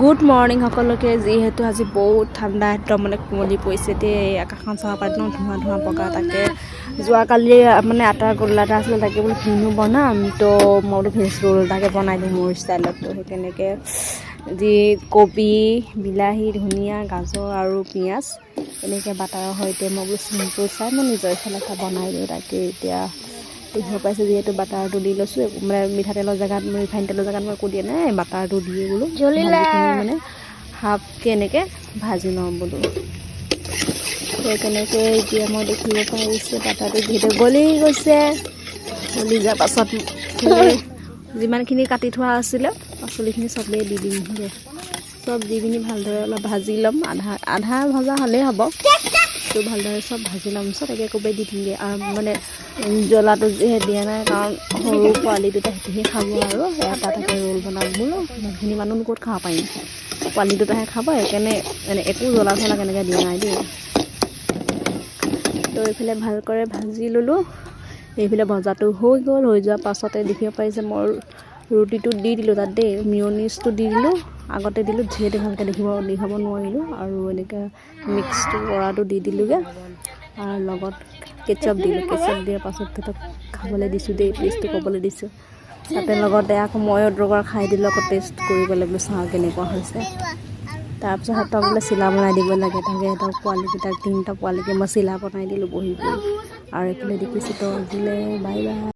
Good morning সকলোকে। যিহেতু আজি বহুত ঠাণ্ডা, একদম মানে কুঁৱলী পৰিছে দেই, আকাশখন চাব পাৰি ন, ধোঁৱা ধোঁৱা পকা। তাকে যোৱাকালি মানে আটাৰ গোল্লা এটা আছিলে, তাকে বোলো কিনো বনাম, তো মই বোলো ভেজ ৰোল তাকে বনাই দিওঁ মোৰ ষ্টাইলত। তো সেই তেনেকৈ যি কবি, বিলাহী, ধনিয়া, গাজৰ আৰু পিঁয়াজ এনেকৈ বাটাৰৰ সৈতে মই বোলো চিম্পুল চাই মই নিজৰ ইফালে এটা বনাই দিওঁ। তাকে এতিয়া দেখিব পাইছোঁ, যিহেতু বাটাৰটো দি লৈছোঁ, মানে মিঠাতেলৰ জেগাত ৰিফাইন তেলৰ জেগাত মই একো দিয়া নাই, বাটাৰটো দিয়ে বোলো ভাজিখিনি মানে হাফকৈ এনেকৈ ভাজি লওঁ বোলো। সেই তেনেকৈ এতিয়া মই দেখিব পাৰিছোঁ বাটাৰটো যিহেতু গলি গৈছে। গলি যোৱাৰ পাছত যিমানখিনি কাটি থোৱা আছিলে পাচলিখিনি চবেই দি দিম দেই। চব দি পিনি ভালদৰে অলপ ভাজি ল'ম, আধা ভজা হ'লেই হ'ব। তো ভালদৰে চব ভাজি ল'ম, চব একে একোবেই দি দিমগৈ। আৰু মানে জ্বলাটো যিহে দিয়া নাই, কাৰণ সৰু পোৱালি দুটা সিহে খাব, আৰু এটা তাকে ৰোল বনাম বোলো, ইমানখিনি মানুহ ক'ত খাব পাৰিম, পোৱালি দুটাহে খাব, সেইকাৰণে মানে একো জ্বলা চলা কেনেকৈ দিয়া নাই দেই। তো এইফালে ভালকৈ ভাজি ল'লোঁ, এইফালে ভজাটো হৈ গ'ল। হৈ যোৱাৰ পাছতে দেখিব পাৰিছে মই ৰুটিটো দি দিলোঁ তাত দেই, মিয়নিজটো দি দিলোঁ, আগতে দিলোঁ, যিহেতু ভালকৈ দেখাব নোৱাৰিলোঁ, আৰু এনেকৈ মিক্সটো কৰাটো দি দিলোঁগৈ, আৰু লগত কেটচাপ দিলোঁ। কেটচাপ দিয়াৰ পাছত সিহঁতক খাবলৈ দিছোঁ দেই, টেষ্টটো ক'বলৈ দিছোঁ। তাতে লগতে আকৌ ময়ো দৰকাৰ খাই দিলোঁ, আকৌ টেষ্ট কৰিবলৈ বোলো চাওঁ কেনেকুৱা হৈছে। তাৰপিছত সিহঁতক বোলে চিলা বনাই দিব লাগে, তাকে সিহঁতক পোৱালিকেইটাক 3টা পোৱালিকে মই চিলা বনাই দিলোঁ বহি বহি। আৰু এইফালে দেখিছোঁ তো আজিলৈ বাই বাই।